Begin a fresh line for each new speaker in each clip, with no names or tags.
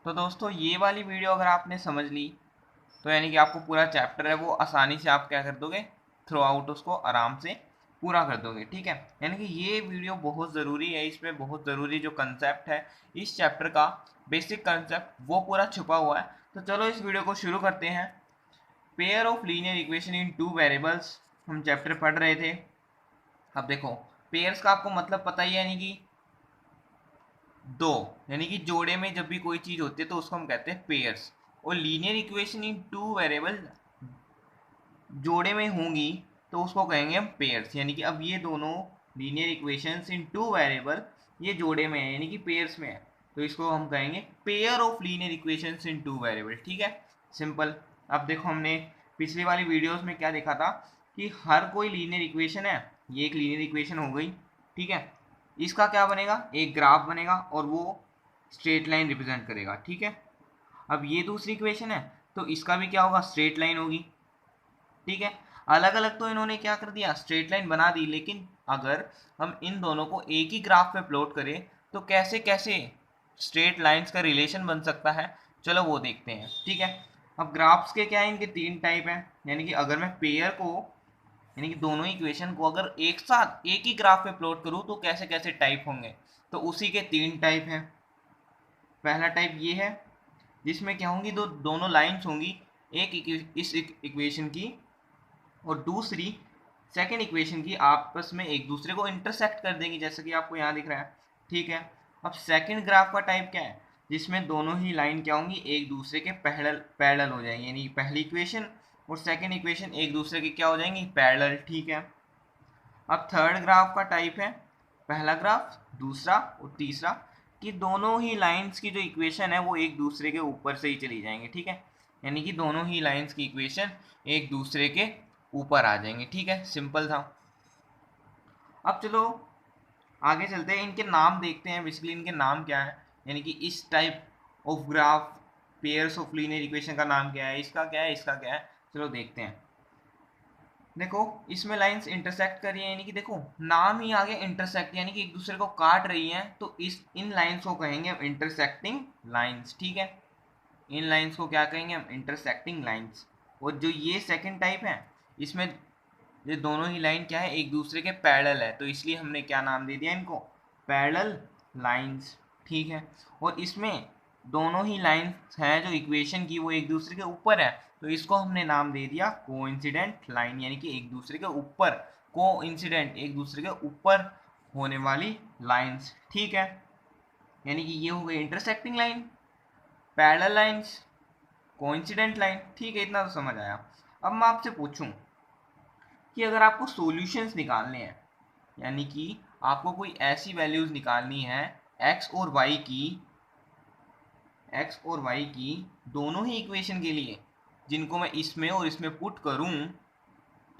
तो दोस्तों ये वाली वीडियो अगर आपने समझ ली तो यानी कि आपको पूरा चैप्टर है वो आसानी से आप क्या कर दोगे, थ्रू आउट उसको आराम से पूरा कर दोगे। ठीक है, यानी कि ये वीडियो बहुत ज़रूरी है, इसमें बहुत ज़रूरी जो कंसेप्ट है इस चैप्टर का, बेसिक कंसेप्ट वो पूरा छुपा हुआ है। तो चलो इस वीडियो को शुरू करते हैं। Pair of linear equation in two variables हम चैप्टर पढ़ रहे थे। अब देखो, पेयर्स का आपको मतलब पता ही है, यानी कि दो, यानी कि जोड़े में जब भी कोई चीज होती है तो उसको हम कहते हैं पेयर्स। और linear equation in two variable जोड़े में होंगी तो उसको कहेंगे हम पेयर्स। यानी कि अब ये दोनों लीनियर इक्वेशंस इन टू वेरिएबल ये जोड़े में है, यानी कि पेयर्स में है, तो इसको हम कहेंगे pair of linear equations in two variable. ठीक है, सिंपल। अब देखो, हमने पिछली वाली वीडियोस में क्या देखा था कि हर कोई लीनियर इक्वेशन है, ये एक लीनियर इक्वेशन हो गई। ठीक है, इसका क्या बनेगा, एक ग्राफ बनेगा और वो स्ट्रेट लाइन रिप्रेजेंट करेगा। ठीक है, अब ये दूसरी इक्वेशन है तो इसका भी क्या होगा, स्ट्रेट लाइन होगी। ठीक है, अलग अलग तो इन्होंने क्या कर दिया, स्ट्रेट लाइन बना दी, लेकिन अगर हम इन दोनों को एक ही ग्राफ पे प्लॉट करें तो कैसे कैसे स्ट्रेट लाइंस का रिलेशन बन सकता है, चलो वो देखते हैं। ठीक है, अब ग्राफ्स के क्या है, इनके तीन टाइप हैं। यानी कि अगर मैं पेयर को, यानी कि दोनों इक्वेशन को अगर एक साथ एक ही ग्राफ पे प्लॉट करूं तो कैसे कैसे टाइप होंगे, तो उसी के तीन टाइप हैं। पहला टाइप ये है जिसमें क्या होंगी, दोनों लाइंस होंगी एक इस इक्वेशन की और दूसरी सेकेंड इक्वेशन की, आपस में एक दूसरे को इंटरसेक्ट कर देंगी, जैसे कि आपको यहाँ दिख रहा है। ठीक है, अब सेकेंड ग्राफ का टाइप क्या है, जिसमें दोनों ही लाइन क्या होंगी, एक दूसरे के पैरेलल पैरेलल हो जाएंगी, यानी पहली इक्वेशन और सेकेंड इक्वेशन एक दूसरे के क्या हो जाएंगी, पैरेलल। ठीक है, अब थर्ड ग्राफ का टाइप है, पहला ग्राफ, दूसरा और तीसरा, कि दोनों ही लाइंस की जो इक्वेशन है वो एक दूसरे के ऊपर से ही चली जाएंगी। ठीक है, यानी कि दोनों ही लाइंस की इक्वेशन एक दूसरे के ऊपर आ जाएंगे। ठीक है, सिंपल था। अब चलो आगे चलते हैं, इनके नाम देखते हैं, बेसिकली इनके नाम क्या है, यानी कि इस type of graph pairs of linear equation का नाम क्या है, इसका क्या है, इसका क्या है, चलो देखते हैं। देखो, इसमें लाइंस इंटरसेक्ट कर रही है, यानी कि देखो नाम ही आगे इंटरसेक्ट, यानी कि एक दूसरे को काट रही हैं, तो इस इन लाइंस को कहेंगे हम इंटरसेक्टिंग लाइंस। ठीक है, इन लाइंस को क्या कहेंगे हम, इंटरसेक्टिंग लाइंस। और जो ये सेकंड टाइप है, इसमें ये दोनों ही लाइन क्या है, एक दूसरे के पैरेलल है, तो इसलिए हमने क्या नाम दे दिया इनको, पैरेलल लाइंस। ठीक है, और इसमें दोनों ही लाइंस हैं जो इक्वेशन की वो एक दूसरे के ऊपर है, तो इसको हमने नाम दे दिया कोइंसिडेंट लाइन, यानी कि एक दूसरे के ऊपर, कोइंसिडेंट एक दूसरे के ऊपर होने वाली लाइंस। ठीक है, यानी कि ये हो गई intersecting line, parallel lines, coincident line. ठीक है, इतना तो समझ आया। अब मैं आपसे पूछूं कि अगर आपको सॉल्यूशंस निकालने हैं, यानी कि आपको कोई ऐसी वैल्यूज निकालनी है x और y की, दोनों ही इक्वेशन के लिए, जिनको मैं इसमें और इसमें पुट करूं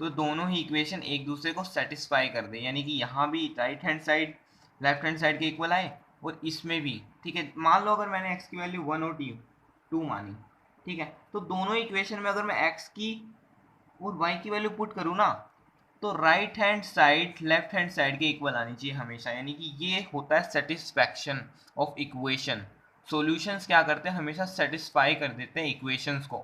तो दोनों ही इक्वेशन एक दूसरे को सेटिस्फाई कर दे, यानी कि यहाँ भी right hand side left hand side के इक्वल आए और इसमें भी। ठीक है, मान लो अगर मैंने x की वैल्यू 1 और 2 मानी, ठीक है, तो दोनों इक्वेशन में अगर मैं x की और y की वैल्यू पुट करूँ ना, तो right hand side left hand side के इक्वल आनी चाहिए हमेशा, यानी कि ये होता है सेटिस्फैक्शन ऑफ इक्वेशन। सॉल्यूशंस क्या करते हैं, हमेशा सेटिस्फाई कर देते हैं इक्वेशंस को,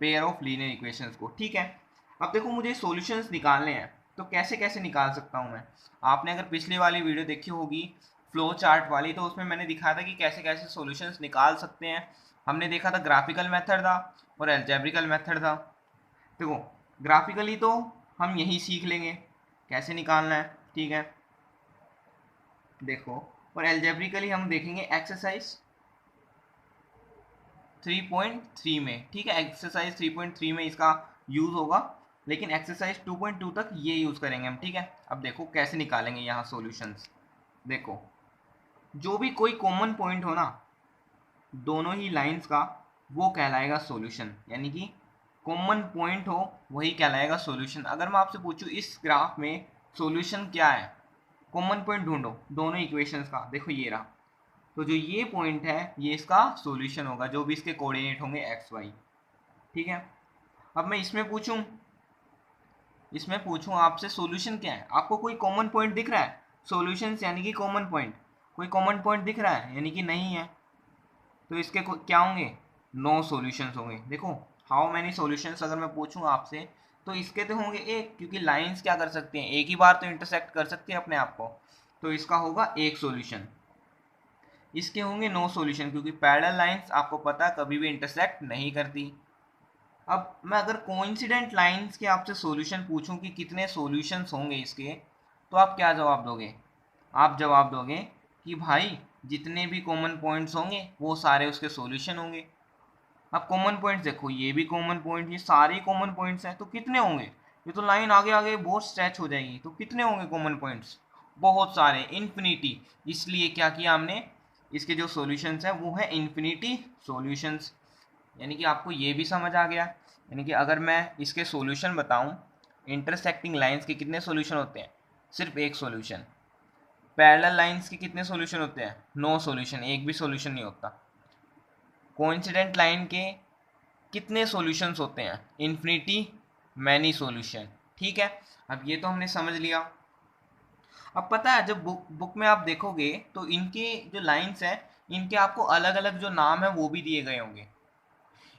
पेयर ऑफ लीनियर इक्वेशंस को। ठीक है, अब देखो मुझे सॉल्यूशंस निकालने हैं तो कैसे कैसे निकाल सकता हूँ मैं। आपने अगर पिछली वाली वीडियो देखी होगी फ्लो चार्ट वाली, तो उसमें मैंने दिखाया था कि कैसे कैसे सॉल्यूशंस निकाल सकते हैं। हमने देखा था ग्राफिकल मेथड था और एल्जेब्रिकल मेथड था। देखो, ग्राफिकली तो हम यही सीख लेंगे कैसे निकालना है। ठीक है, देखो, और एल्जेब्रिकली हम देखेंगे एक्सरसाइज 3.3 में। ठीक है, एक्सरसाइज 3.3 में इसका यूज होगा, लेकिन एक्सरसाइज 2.2 तक ये यूज करेंगे हम। ठीक है, अब देखो कैसे निकालेंगे यहाँ सॉल्यूशंस। देखो, जो भी कोई कॉमन पॉइंट हो ना दोनों ही लाइंस का, वो कहलाएगा सॉल्यूशन, यानी कि कॉमन पॉइंट हो वही कहलाएगा सॉल्यूशन। अगर मैं आपसे पूछूं इस ग्राफ में सॉल्यूशन क्या है, कॉमन पॉइंट ढूंढो दोनों इक्वेशंस का, देखो ये रहा, तो जो ये पॉइंट है ये इसका सॉल्यूशन होगा, जो भी इसके कोऑर्डिनेट होंगे एक्स वाई। ठीक है, अब मैं इसमें पूछूं आपसे सॉल्यूशन क्या है, आपको कोई कॉमन पॉइंट दिख रहा है, सॉल्यूशंस यानी कि कॉमन पॉइंट, कोई कॉमन पॉइंट दिख रहा है, यानी कि नहीं है। तो इसके क्या होंगे, 9 सॉल्यूशंस होंगे। देखो हाउ मैनी सॉल्यूशंस अगर मैं पूछूं आपसे तो इसके तो होंगे एक, क्योंकि लाइंस क्या कर सकती हैं, एक ही बार तो इंटरसेक्ट कर सकती है अपने आप को, तो इसका होगा एक सॉल्यूशन। इसके होंगे 9 सॉल्यूशन, क्योंकि पैरेलल लाइंस आपको पता है कभी भी इंटरसेक्ट नहीं करती। अब मैं अगर कोइंसिडेंट लाइंस के आपसे सॉल्यूशन पूछूं कि कितने सॉल्यूशंस होंगे इसके, तो आप क्या जवाब दोगे? आप जवाब दोगे कि भाई जितने भी कॉमन पॉइंट्स होंगे वो सारे उसके सॉल्यूशन होंगे। अब कॉमन पॉइंट्स देखो, ये भी कॉमन पॉइंट, ये सारे कॉमन पॉइंट्स हैं, तो कितने होंगे? ये तो लाइन आगे आगे बहुत स्ट्रेच हो जाएगी, तो कितने होंगे कॉमन पॉइंट्स? बहुत सारे, इन्फिनिटी। इसलिए क्या किया हमने, इसके जो सॉल्यूशंस हैं वो है इन्फिनिटी सॉल्यूशंस। यानी कि आपको ये भी समझ आ गया, यानी कि अगर मैं इसके सॉल्यूशन बताऊं, इंटरसेक्टिंग लाइंस के कितने सॉल्यूशन होते हैं? सिर्फ एक सॉल्यूशन। पैरेलल लाइंस के कितने सॉल्यूशन होते हैं? 9 सॉल्यूशन, एक भी सॉल्यूशन नहीं होता। कोइंसिडेंट लाइन के कितने सॉल्यूशंस होते हैं? Infinity many solution. ठीक है, अब ये तो हमने समझ लिया। अब पता है जब बुक में आप देखोगे तो इनके जो लाइंस हैं, इनके आपको अलग अलग जो नाम है वो भी दिए गए होंगे,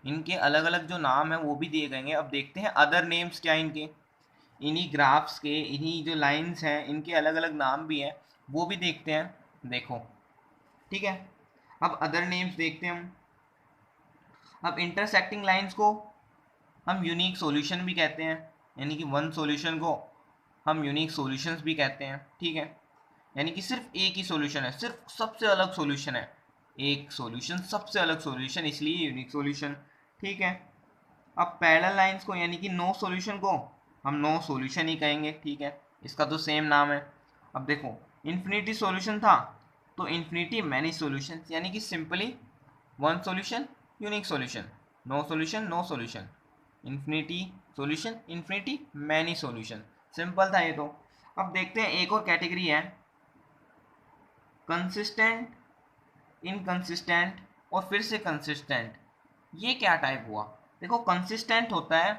इनके अलग अलग जो नाम है वो भी दिए गए हैं। अब देखते हैं अदर नेम्स क्या है इनके, इन्हीं ग्राफ्स के, इन्हीं जो लाइंस हैं इनके अलग अलग नाम भी हैं, वो भी देखते हैं। देखो ठीक है, अब अदर नेम्स देखते हैं हम। अब इंटरसेक्टिंग लाइंस को हम यूनिक सॉल्यूशन भी कहते हैं, यानी कि वन सॉल्यूशन को हम यूनिक सॉल्यूशंस भी कहते हैं। ठीक है, यानी कि सिर्फ एक ही सॉल्यूशन है, सिर्फ सबसे अलग सॉल्यूशन है, एक सॉल्यूशन सबसे अलग सॉल्यूशन, इसलिए यूनिक सॉल्यूशन। ठीक है, अब पैरेलल लाइंस को यानी कि नो सॉल्यूशन को हम नो सॉल्यूशन ही कहेंगे। ठीक है, इसका तो सेम नाम है। अब देखो इन्फिनिटी सॉल्यूशन था तो इन्फिनिटी मैनी सॉल्यूशन, यानी कि simply one solution unique solution, no solution no solution, infinity solution infinity many solution. Simple था ये तो। अब देखते हैं एक और कैटेगरी है, कंसिस्टेंट, इनकंसिस्टेंट और फिर से कंसिस्टेंट। ये क्या टाइप हुआ? देखो कंसिस्टेंट होता है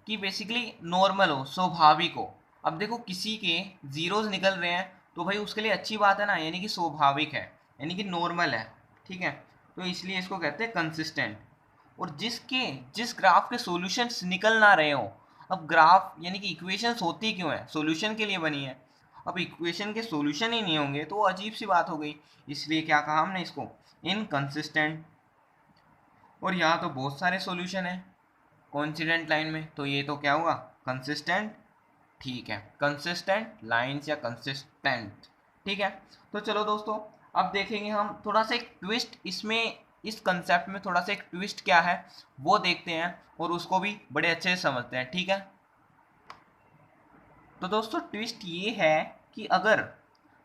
कि बेसिकली नॉर्मल हो, स्वाभाविक हो। अब देखो किसी के जीरोज निकल रहे हैं तो भाई उसके लिए अच्छी बात है ना, यानी कि स्वाभाविक है, यानी कि नॉर्मल है। ठीक है, तो इसलिए इसको कहते हैं कंसिस्टेंट। और जिस ग्राफ के सॉल्यूशंस निकल ना रहे हो, अब ग्राफ यानी कि इक्वेशंस होती क्यों है? सॉल्यूशन के लिए बनी है। अब इक्वेशन के सॉल्यूशन ही नहीं होंगे तो वो अजीब सी बात हो गई, इसलिए क्या कहा हमने इसको, इनकंसिस्टेंट। और यहाँ तो बहुत सारे सॉल्यूशन है कोइंसिडेंट लाइन में, तो ये तो क्या हुआ, कंसिस्टेंट। ठीक है, कंसिस्टेंट लाइंस या कंसिस्टेंट। ठीक है, तो चलो दोस्तों अब देखेंगे हम थोड़ा सा एक ट्विस्ट इसमें, इस कंसेप्ट में थोड़ा सा एक ट्विस्ट क्या है वो देखते हैं और उसको भी बड़े अच्छे से समझते हैं। ठीक है, तो दोस्तों ट्विस्ट ये है कि अगर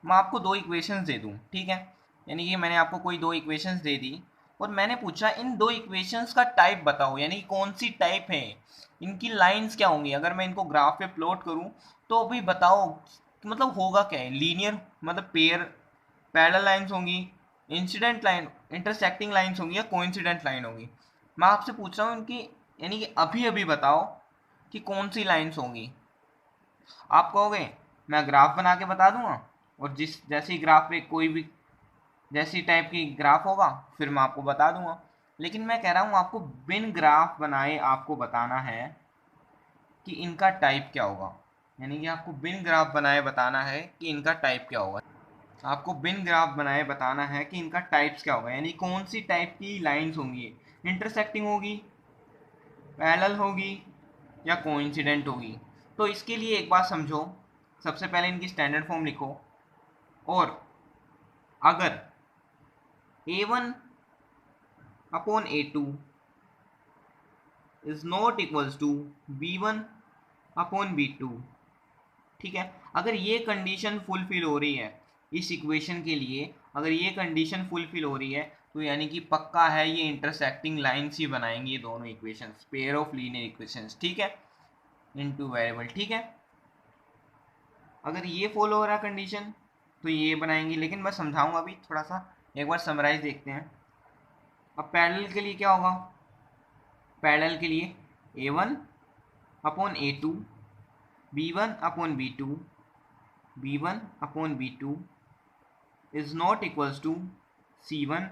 मैं आपको दो इक्वेशंस दे दूं, ठीक है, यानी कि मैंने आपको कोई दो इक्वेशंस दे दी और मैंने पूछा इन दो इक्वेशंस का टाइप बताओ, यानी कौन सी टाइप है, इनकी लाइंस क्या होंगी, अगर मैं इनको ग्राफ पे प्लॉट करूं तो भी बताओ मतलब होगा क्या है, लीनियर मतलब पेयर पैरेलल लाइंस होंगी, इंसिडेंट लाइन इंटरसेक्टिंग लाइंस होंगी या कोइंसिडेंट लाइन होगी। मैं आपसे पूछ रहा हूँ इनकी, यानी कि अभी अभी बताओ कि कौन सी लाइंस होंगी। आप कहोगे मैं ग्राफ बना के बता दूंगा, और जिस जैसी ग्राफ पे कोई भी जैसी टाइप की ग्राफ होगा फिर मैं आपको बता दूंगा। लेकिन मैं कह रहा हूँ आपको बिन ग्राफ बनाए आपको बताना है कि इनका टाइप क्या होगा, यानी कि आपको बिन ग्राफ बनाए बताना है कि इनका टाइप क्या होगा। आपको बिन ग्राफ बनाए बताना है कि इनका टाइप्स क्या होगा, यानी कौन सी टाइप की लाइंस होंगी, इंटरसेक्टिंग होगी, पैरेलल होगी या कोइंसिडेंट होगी। तो इसके लिए एक बात समझो, सबसे पहले इनकी स्टैंडर्ड फॉर्म लिखो, और अगर a1 upon a2 is not equals to b1 upon b2, ठीक है, अगर ये कंडीशन फुलफिल हो रही है इस इक्वेशन के लिए, अगर ये कंडीशन फुलफिल हो रही है तो यानी कि पक्का है ये इंटरसेक्टिंग लाइंस ही बनाएंगे, ये दोनों equations pair of linear equations. ठीक है, इनटू वेरिएबल। ठीक है, अगर ये फॉलो हो रहा है कंडीशन तो ये बनाएंगे, लेकिन मैं समझाऊंगा अभी थोड़ा सा, एक बार समराइज देखते हैं। अब पैरेलल के लिए क्या होगा, पैरेलल के लिए a1 upon a2 b1 upon b2 b1 upon b2 is not equals to c1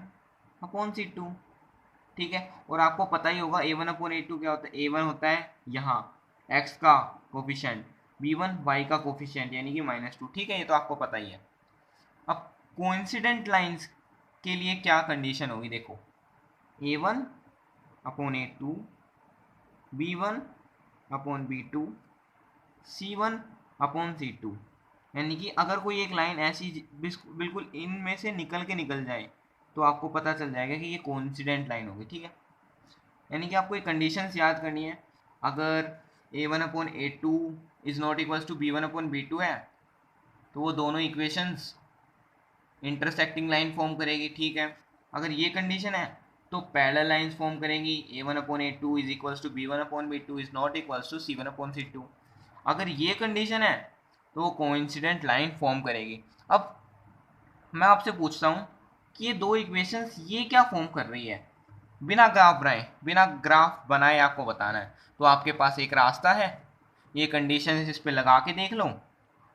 upon C2, ठीक है। और आपको पता ही होगा A1 अपॉन A2 क्या होता है। A1 होता है यहाँ x का कोफिशिएंट, B1 y का कोफिशिएंट यानी कि -2, ठीक है, ये तो आपको पता ही है। अब कोइंसिडेंट लाइंस के लिए क्या कंडीशन होगी, देखो A1 upon A2, B1 upon B2, C1 upon C2, यानी कि अगर कोई एक लाइन ऐसी बिल्कुल इनमें से निकल जाए तो आपको पता चल जाएगा कि ये कोइंसिडेंट लाइन होगी, ठीक है। यानी कि आपको एक कंडीशंस याद करनी है। अगर A1 upon A2 is not equals to B1 upon B2 है तो वो दोनों इक्वेशंस इंटरसेक्टिंग लाइन फॉर्म करेगी, ठीक है। अगर ये कंडीशन है तो पैरेलल लाइंस फॉर्म करेंगी। A1 upon A2 is equals to B1 upon B2 is not equals to C1 upon C2। अगर ये कंडीशन है तो वो कोइंसिडेंट लाइन फॉर्म करेगी। अब मैं आपसे पूछता हूँ कि ये दो इक्वेशंस ये क्या फॉर्म कर रही है, बिना ग्राफ बनाए आपको बताना है। तो आपके पास एक रास्ता है, ये कंडीशन इस पे लगा के देख लो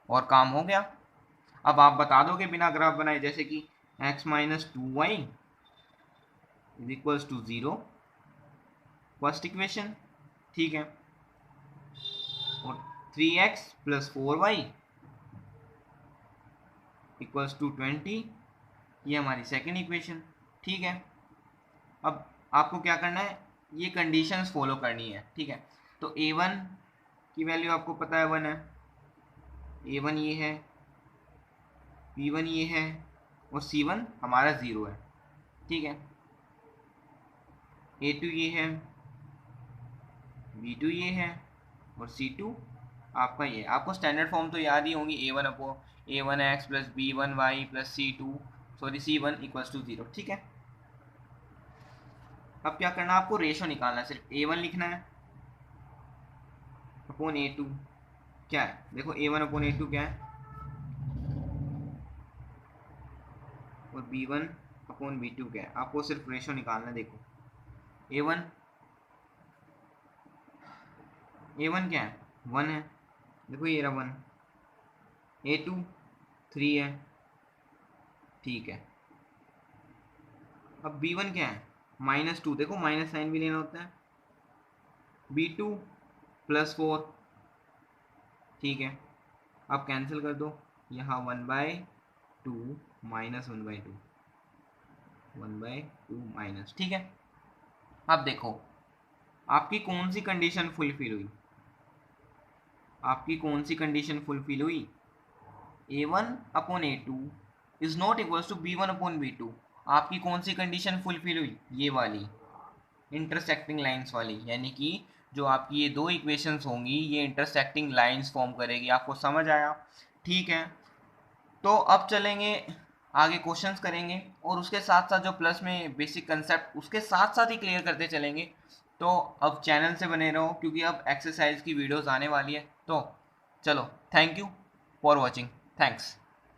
और काम हो गया। अब आप बता दोगे बिना ग्राफ बनाए, जैसे कि x minus 2y is equals to 0, first equation, ठीक है। और 3x plus 4y equals to 20, ये हमारी सेकेंड इक्वेशन, ठीक है। अब आपको क्या करना है, ये कंडीशंस फॉलो करनी है, ठीक है। तो A1 की वैल्यू आपको पता है 1 है, A1 ये है, B1 ये है और C1 हमारा 0 है, ठीक है। A2 ये है, B2 ये है और C2 आपका ये। आपको स्टैंडर्ड फॉर्म तो याद ही होंगी, A1x plus B1y plus C1 equals to 0, ठीक है। अब क्या करना है, आपको रेशो निकालना है, सिर्फ A1 लिखना है अपॉन A2 क्या है, देखो A1 अपॉन A2 क्या है और B1 अपॉन B2 क्या है, आपको सिर्फ रेशो निकालना है। देखो A1 क्या है, 1 है, देखो ये रहा 1, A2 3 है, ठीक है। अब B1 क्या है, -2, देखो माइनस साइन भी लेना होता है, B2 प्लस 4, ठीक है। अब कैंसिल कर दो, यहाँ 1/2 माइनस 1/2, 1/2 माइनस, ठीक है। अब देखो आपकी कौन सी कंडीशन फुलफिल हुई, A1 upon A2 is not equals to B1 upon B2। आपकी कौन सी कंडीशन फुलफिल हुई, ये वाली इंटरसेक्टिंग लाइंस वाली, यानी कि जो आपकी ये दो इक्वेशंस होंगी ये इंटरसेक्टिंग लाइंस फॉर्म करेगी। आपको समझ आया, ठीक है। तो अब चलेंगे आगे, क्वेश्चंस करेंगे और उसके साथ साथ जो प्लस में बेसिक कंसेप्ट उसके साथ साथ ही क्लियर करते चलेंगे। तो अब चैनल से बने रहो क्योंकि अब एक्सरसाइज की वीडियोस आने वाली है। तो चलो, thank you for watching, thanks.